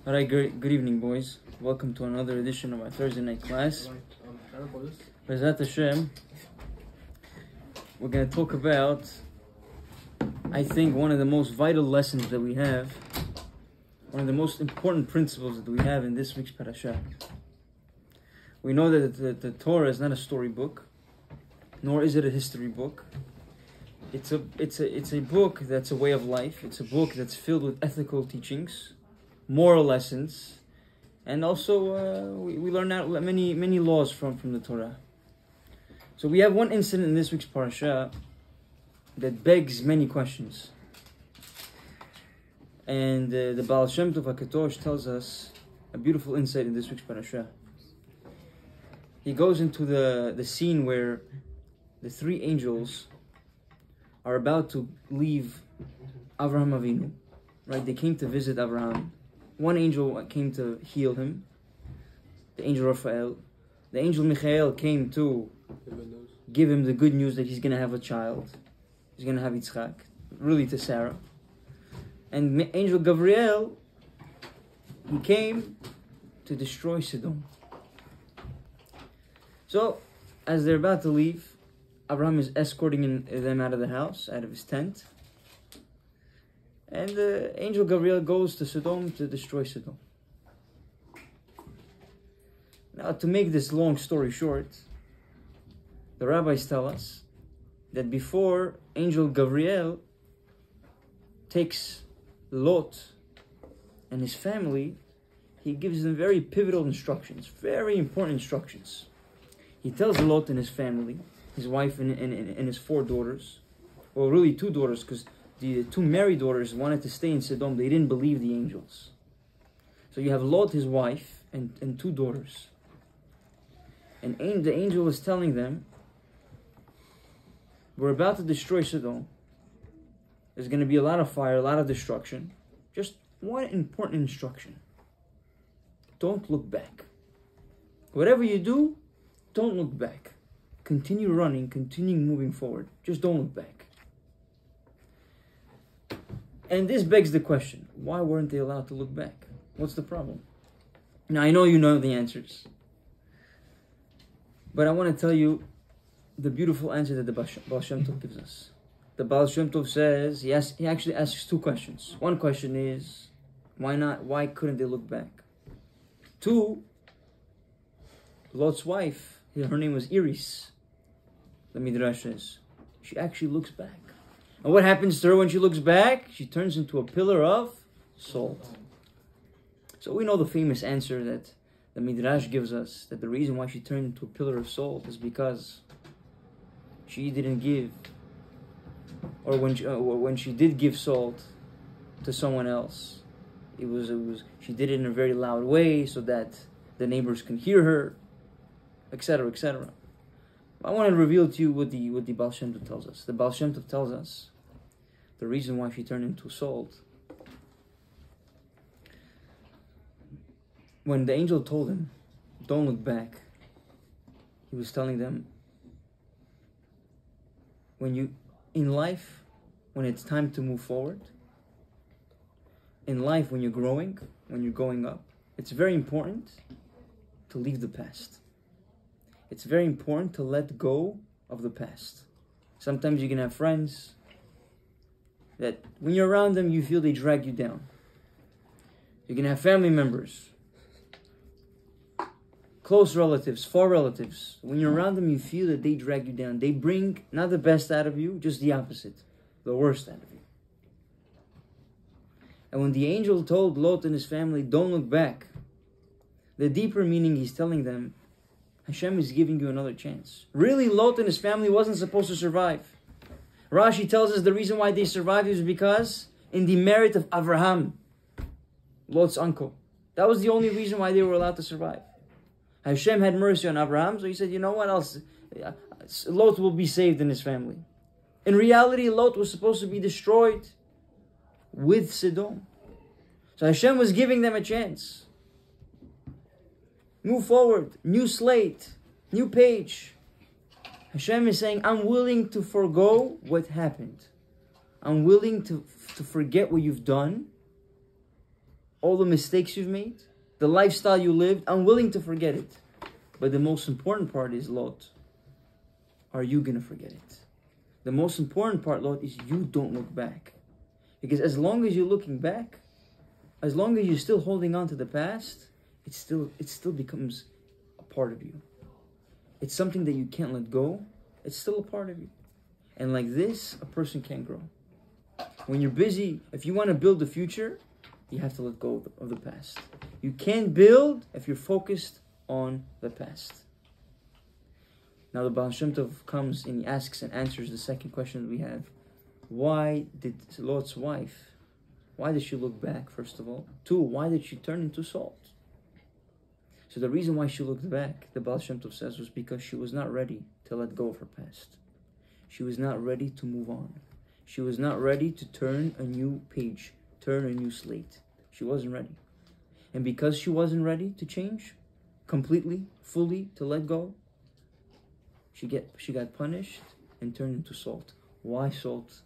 Alright, good evening, boys. Welcome to another edition of our Thursday night class. B'ezrat Shem, we're going to talk about, I think, one of the most vital lessons that we have, one of the most important principles that we have in this week's Parashat. We know that the Torah is not a storybook, nor is it a history book. It's a book that's a way of life. It's a book that's filled with ethical teachings, moral lessons, and also we learn out many laws from the Torah. So we have one incident in this week's Parashat that begs many questions. And the Baal Shem Tov HaKadosh tells us a beautiful insight in this week's Parashat. He goes into the scene where the three angels are about to leave Avraham Avinu. Right? They came to visit Avraham. One angel came to heal him, the angel Raphael. The angel Michael came to give him the good news that he's going to have a child. He's going to have Yitzchak, really to Sarah. And angel Gabriel, he came to destroy Sodom. So, as they're about to leave, Abraham is escorting them out of the house, out of his tent. And the angel Gabriel goes to Sodom to destroy Sodom. Now, to make this long story short, the rabbis tell us that before angel Gabriel takes Lot and his family, he gives them very pivotal instructions, very important instructions. He tells Lot and his family, his wife and his 4 daughters, well, really 2 daughters, because the 2 married daughters wanted to stay in Sodom. They didn't believe the angels. So you have Lot, his wife, and 2 daughters. And the angel is telling them, we're about to destroy Sodom. There's going to be a lot of fire, a lot of destruction. Just one important instruction. Don't look back. Whatever you do, don't look back. Continue running, continue moving forward. Just don't look back. And this begs the question, why weren't they allowed to look back? What's the problem? Now, I know you know the answers. But I want to tell you the beautiful answer that the Baal Shem Tov gives us. The Baal Shem Tov says, he actually asks 2 questions. One question is, why not? Why couldn't they look back? 2, Lot's wife, her name was Iris, the Midrash says. She actually looks back. And what happens to her when she looks back? She turns into a pillar of salt. So we know the famous answer that the Midrash gives us, that the reason why she turned into a pillar of salt is because she didn't give, or when she did give salt to someone else, she did it in a very loud way so that the neighbors can hear her, etc., etc. I want to reveal to you what the Baal Shem Tov tells us. The Baal Shem Tov tells us the reason why she turned into salt. When the angel told him, don't look back, he was telling them, in life, when it's time to move forward, in life, when you're growing, when you're going up, it's very important to leave the past. It's very important to let go of the past. Sometimes you can have friends that when you're around them, you feel they drag you down. You can have family members, close relatives, far relatives. When you're around them, you feel that they drag you down. They bring not the best out of you, just the opposite, the worst out of you. And when the angel told Lot and his family, don't look back, the deeper meaning he's telling them, Hashem is giving you another chance. Really, Lot and his family wasn't supposed to survive. Rashi tells us the reason why they survived is because in the merit of Avraham, Lot's uncle. That was the only reason why they were allowed to survive. Hashem had mercy on Avraham, so he said, you know what else? Lot will be saved in his family. In reality, Lot was supposed to be destroyed with Sodom. So Hashem was giving them a chance. Move forward, new slate, new page. Hashem is saying, I'm willing to forgo what happened. I'm willing to forget what you've done all the mistakes you've made, the lifestyle you lived, unwilling to forget it. But the most important part is, Lot, are you going to forget it? The most important part, Lot, is you don't look back. Because as long as you're looking back, as long as you're still holding on to the past, it still becomes a part of you. It's something that you can't let go. It's still a part of you. And like this, a person can't grow. When you're busy, if you want to build the future, you have to let go of the past. You can't build if you're focused on the past. Now the Baal Shem Tov comes and he asks and answers the second question that we have. Why did Lot's wife, why did she look back, first of all? 2, why did she turn into salt? So the reason why she looked back, the Baal Shem Tov says, was because she was not ready to let go of her past. She was not ready to move on. She was not ready to turn a new page, turn a new slate. She wasn't ready. And because she wasn't ready to change, completely, fully, to let go, she got punished and turned into salt. Why salt?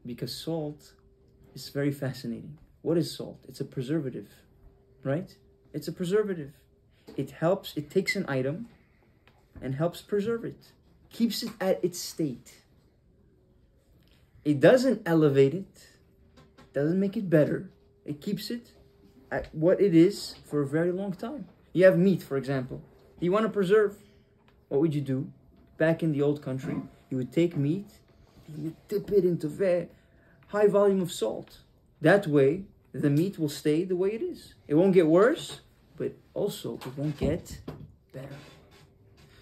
Because salt is very fascinating. What is salt? It's a preservative, right? It's a preservative. It helps, it takes an item and helps preserve it. Keeps it at its state. It doesn't elevate it. Doesn't make it better. It keeps it at what it is for a very long time. You have meat, for example. You want to preserve. What would you do? Back in the old country, you would take meat, you would dip it into very high volume of salt. That way, the meat will stay the way it is. It won't get worse, but also it won't get better.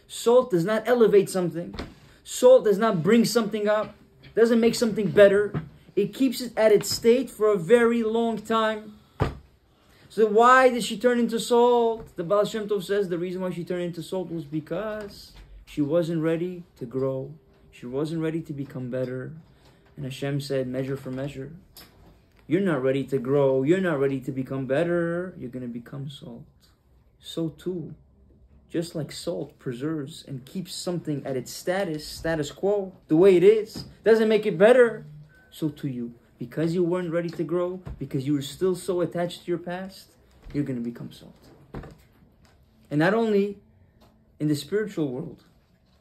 Salt does not elevate something. Salt does not bring something up. Doesn't make something better. It keeps it at its state for a very long time. So why did she turn into salt? The Baal Shem Tov says the reason why she turned into salt was because she wasn't ready to grow. She wasn't ready to become better. And Hashem said, measure for measure. You're not ready to grow. You're not ready to become better. You're going to become salt. So too, just like salt preserves and keeps something at its status quo, the way it is, doesn't make it better, so too you. Because you weren't ready to grow, because you were still so attached to your past, you're going to become salt. And not only in the spiritual world,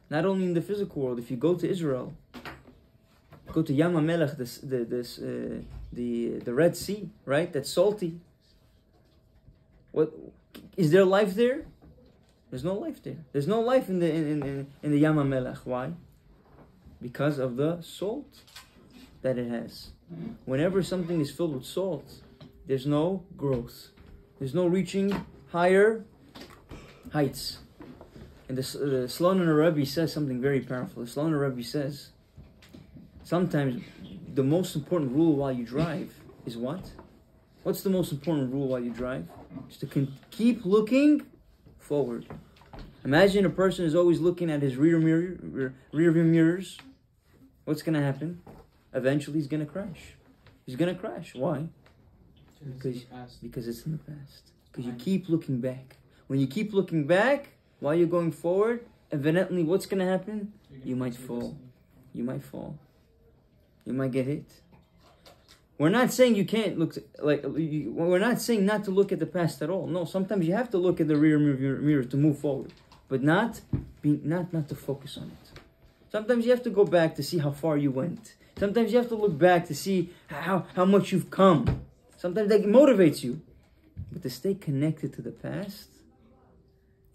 not only in the physical world. If you go to Israel, go to Yam HaMelech, the Red Sea, right? That's salty. What is there life there? There's no life there. There's no life in the Yam HaMelech. Why? Because of the salt that it has. Whenever something is filled with salt, there's no growth. There's no reaching higher heights. And the Sloner Rebbe says something very powerful. The Sloner Rebbe says, sometimes the most important rule while you drive is what? What's the most important rule while you drive? Is to keep looking forward. Imagine a person is always looking at his rear view mirrors. What's going to happen? Eventually he's going to crash. He's going to crash. Why? Because it's in the past. Because you keep looking back. When you keep looking back, while you're going forward, evidently what's going to happen? You might fall. You might fall. You might get hit. We're not saying you can't look we're not saying not to look at the past at all. No, sometimes you have to look at the rear mirror to move forward, but not to focus on it. Sometimes you have to go back to see how far you went. Sometimes you have to look back to see how much you've come. Sometimes that motivates you. But to stay connected to the past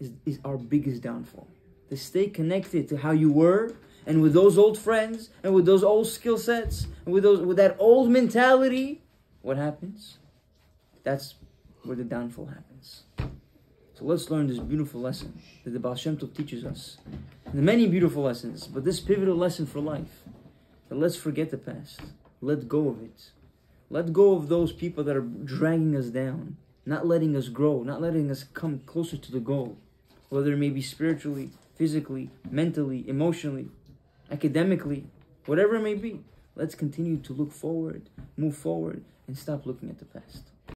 is our biggest downfall. To stay connected to how you were, and with those old friends, and with those old skill sets, and with that old mentality, what happens? That's where the downfall happens. So let's learn this beautiful lesson that the Baal Shem Tov teaches us. And the many beautiful lessons, but this pivotal lesson for life. That let's forget the past. Let go of it. Let go of those people that are dragging us down, not letting us grow, not letting us come closer to the goal. Whether it may be spiritually, physically, mentally, emotionally, academically, whatever it may be. Let's continue to look forward, move forward, and stop looking at the past.